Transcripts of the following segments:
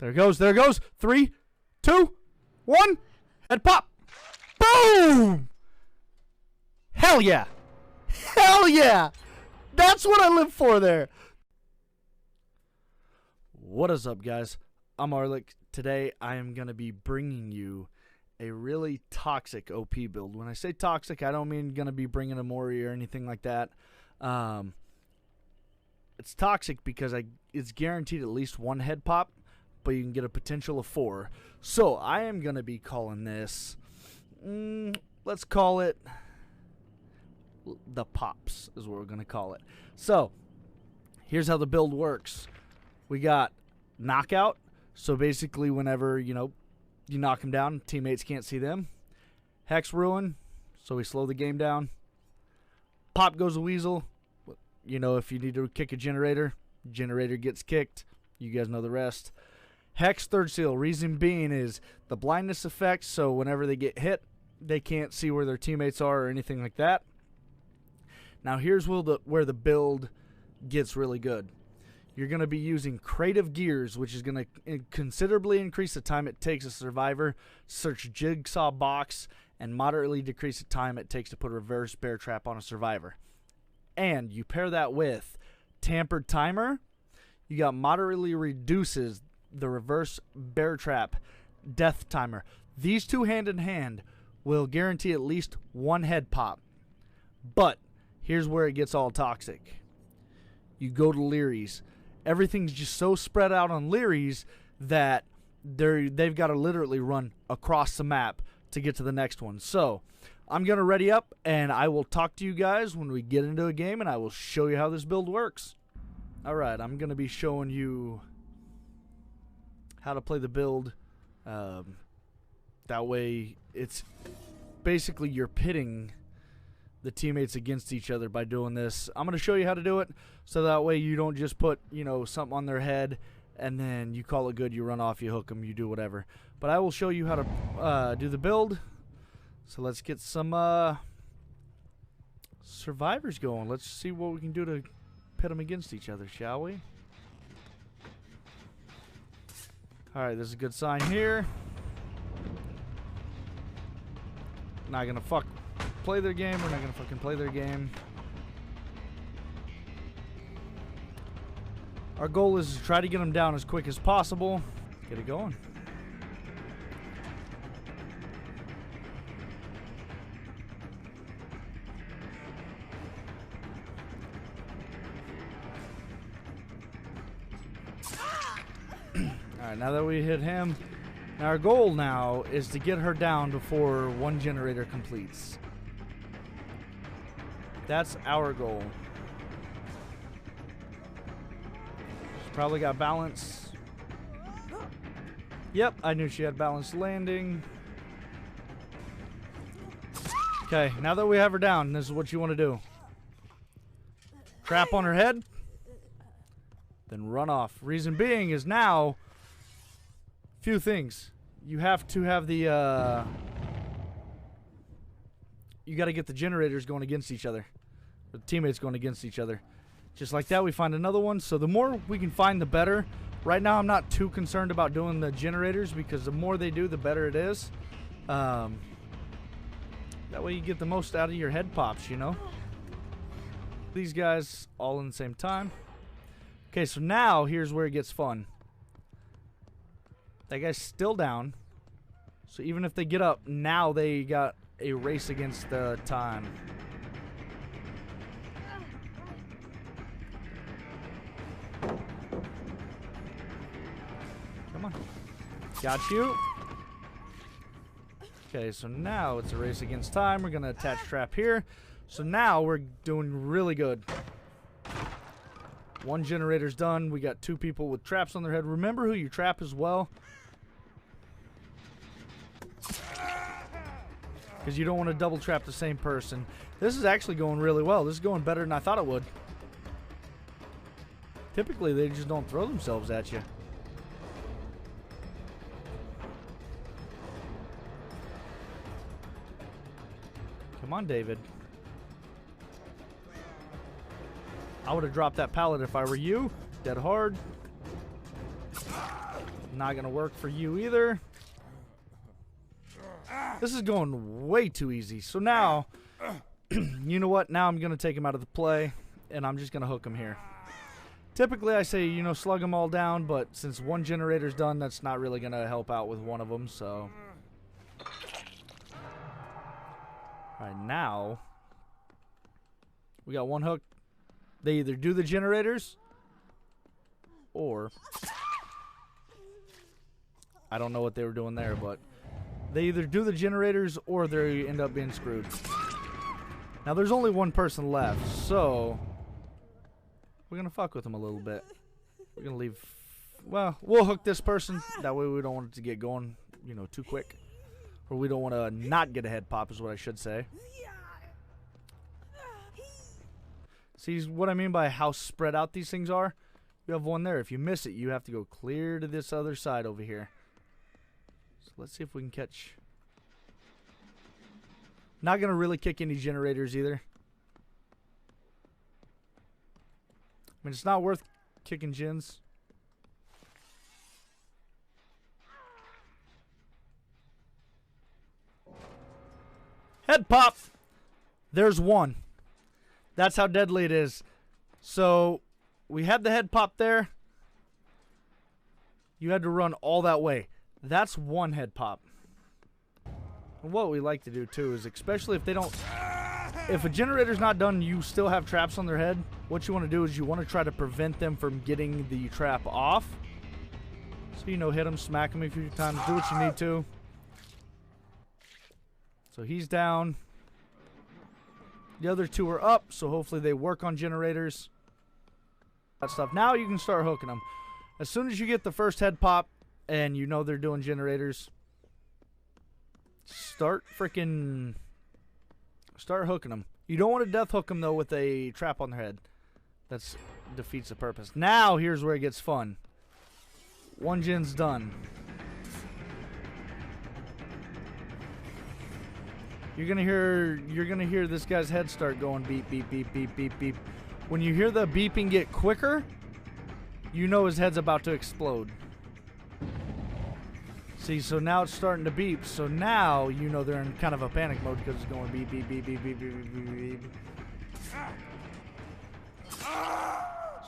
There it goes. There it goes. 3, 2, 1. Head pop. Boom! Hell yeah. Hell yeah. That's what I live for there. What is up, guys? I'm Arlick. Today, I am going to be bringing you a really toxic OP build. When I say toxic, I don't mean going to be bringing a Mori or anything like that. It's toxic because it's guaranteed at least 1 head pop, but you can get a potential of 4. So, I am going to be calling this, let's call it the pops is what we're going to call it. So, here's how the build works. We got knockout. So basically whenever, you knock them down, teammates can't see them. Hex ruin, so we slow the game down. Pop goes a weasel. If you need to kick a generator gets kicked. You guys know the rest. Hex third seal, reason being is the blindness effect, so whenever they get hit, they can't see where their teammates are or anything like that. Now here's where the build gets really good. You're going to be using creative gears, which is going to considerably increase the time it takes a survivor to search a jigsaw box and moderately decrease the time it takes to put a reverse bear trap on a survivor. And you pair that with tampered timer, you got moderately reduces the reverse bear trap death timer. These two hand in hand will guarantee at least 1 head pop. But here's where it gets all toxic. You go to Leary's. Everything's just so spread out on Leary's that they've got to literally run across the map to get to the next one. So I'm going to ready up, and I will talk to you guys when we get into a game, and I will show you how this build works. All right, I'm going to be showing you how to play the build. That way it's basically you're pitting the teammates against each other by doing this. I'm going to show you how to do it so that way you don't just put, something on their head and then you call it good, you run off, you hook them, you do whatever. But I will show you how to do the build. So let's get some survivors going. Let's see what we can do to pit them against each other, shall we? Alright, this is a good sign here. Not going to play their game. We're not gonna fucking play their game. Our goal is to try to get them down as quick as possible. Get it going. Alright, now that we hit him, now our goal now is to get her down before 1 generator completes. That's our goal. She's probably got balance. Yep, I knew she had balanced landing. Okay, now that we have her down, this is what you want to do. Trap on her head, then run off. Reason being is now, few things. You have to have the, you got to get the generators going against each other. The teammates going against each other. Just like that, we find another one. So the more we can find, the better. Right now, I'm not too concerned about doing the generators because the more they do, the better it is. That way you get the most out of your head pops, These guys all in the same time. Okay, so now here's where it gets fun. That guy's still down. So even if they get up, now they got a race against the time. Come on. Got you. Okay, so now it's a race against time. We're going to attach trap here. So now we're doing really good. 1 generator's done. We got 2 people with traps on their head. Remember who you trap as well. Because you don't want to double trap the same person. This is actually going really well. This is going better than I thought it would. Typically, they just don't throw themselves at you. Come on, David. I would have dropped that pallet if I were you. Dead hard. Not gonna work for you either. This is going way too easy. So now, you know what? Now I'm gonna take him out of the play, and I'm just gonna hook him here. Typically, I say, you know, slug them all down, but since one generator's done, that's not really gonna help out with one of them. So, all right, now we got one hook. They either do the generators, or I don't know what they were doing there, but they either do the generators or they end up being screwed. Now there's only one person left, so we're gonna fuck with them a little bit. We're gonna leave. Well, we'll hook this person. That way we don't want it to get going, you know, too quick, or we don't want to not get a head pop, is what I should say. See what I mean by how spread out these things are? You have one there. If you miss it, you have to go clear to this other side over here. So let's see if we can catch. Not going to really kick any generators either. I mean, it's not worth kicking gens. Head pop! There's one. That's how deadly it is. So, we had the head pop there. You had to run all that way. That's one head pop. And what we like to do too is, especially if they don't, if a generator's not done, you still have traps on their head. What you want to do is you want to try to prevent them from getting the trap off. So, you know, hit them, smack them a few times, do what you need to. So he's down. The other two are up, so hopefully they work on generators. That stuff. Now you can start hooking them. As soon as you get the first head pop and you know they're doing generators, start hooking them. You don't want to death hook them though with a trap on their head. That defeats the purpose. Now here's where it gets fun. One gen's done. You're gonna hear this guy's head start going beep, beep, beep, beep, beep, beep. When you hear the beeping get quicker, you know his head's about to explode. See, so now it's starting to beep. So now you know they're in kind of a panic mode because it's going beep, beep, beep, beep, beep, beep, beep, beep, beep.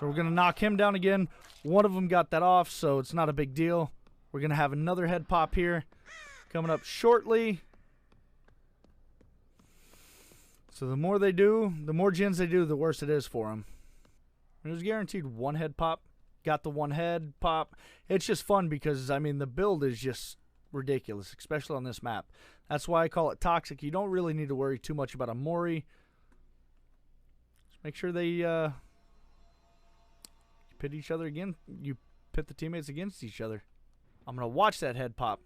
So we're gonna knock him down again. One of them got that off, so it's not a big deal. We're gonna have another head pop here coming up shortly. So the more they do, the more gens they do, the worse it is for them. There's guaranteed one head pop. Got the one head pop. It's just fun because, I mean, the build is just ridiculous, especially on this map. That's why I call it toxic. You don't really need to worry too much about a Mori. Just make sure they pit each other again. You pit the teammates against each other. I'm going to watch that head pop.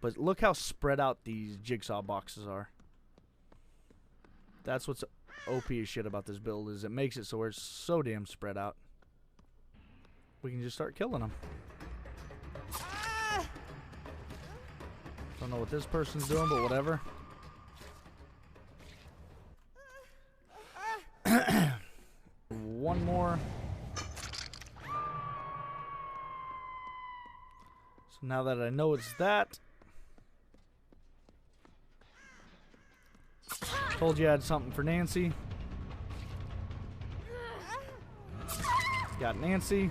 But look how spread out these jigsaw boxes are. That's what's OP as shit about this build, is it makes it so it's so damn spread out. We can just start killing them. Don't know what this person's doing, but whatever. One more. So now that I know it's that, told you I had something for Nancy. Got Nancy.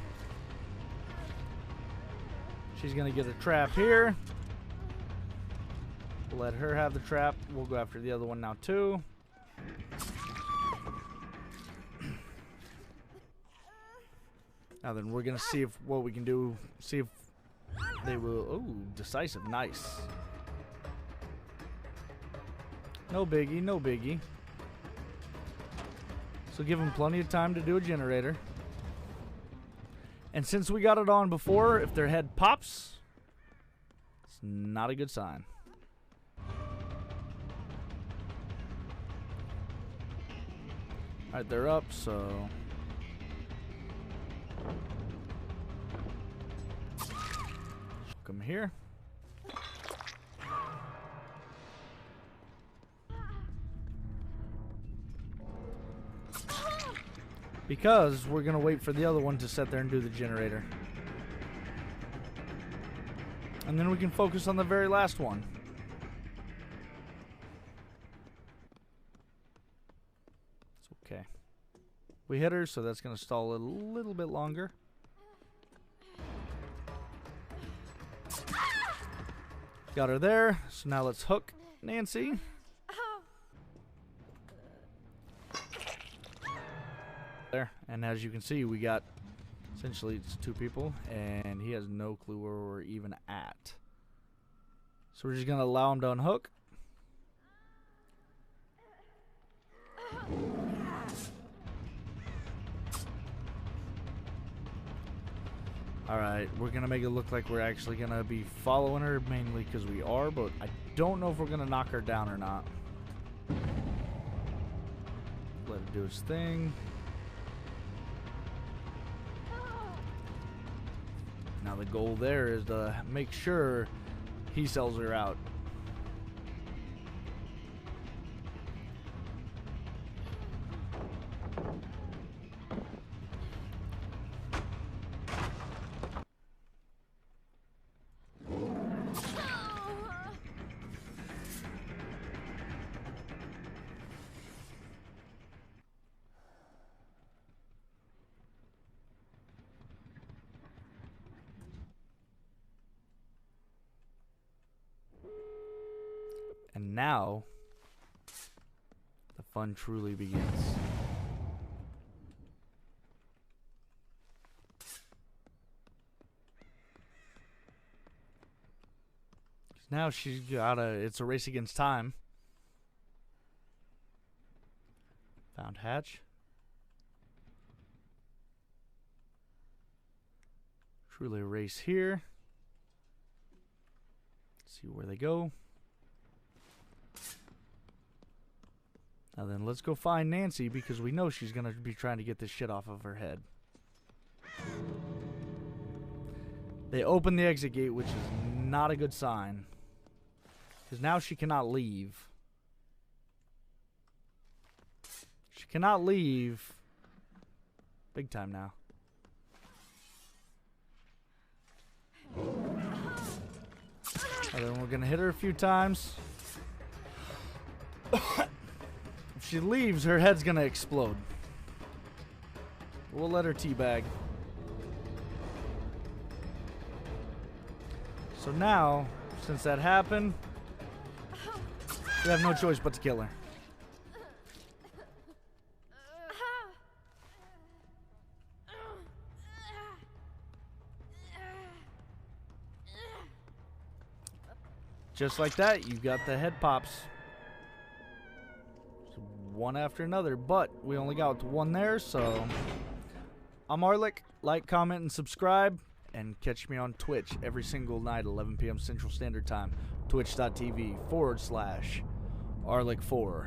She's going to get a trap here. We'll let her have the trap. We'll go after the other one now too. Now then, we're going to see what we can do. See if they will. Oh, decisive. Nice. No biggie, no biggie. So give them plenty of time to do a generator. And since we got it on before, if their head pops, it's not a good sign. Alright, they're up, so come here. because we're going to wait for the other one to sit there and do the generator. And then we can focus on the very last one. It's okay. We hit her, so that's going to stall a little bit longer. Got her there, so now let's hook Nancy. There, and as you can see, we got essentially it's 2 people, and he has no clue where we're even at. So we're just gonna allow him to unhook. Alright, we're gonna make it look like we're actually gonna be following her, mainly because we are, but I don't know if we're gonna knock her down or not. Let it do its thing. Now the goal there is to make sure he sells her out. And now, the fun truly begins. Now she's it's a race against time. Found hatch. Truly a race here. Let's see where they go. Now then, let's go find Nancy, because we know she's going to be trying to get this shit off of her head. They open the exit gate, which is not a good sign. Because now she cannot leave. She cannot leave. Big time now. And then we're going to hit her a few times. If she leaves, her head's gonna explode. We'll let her teabag. So now, since that happened, we have no choice but to kill her. Just like that, you got the head pops. One after another, but we only got one there, so I'm Arlick. Like, comment, and subscribe, and catch me on Twitch every single night, 11 p.m. Central Standard Time, twitch.tv/Arlick4.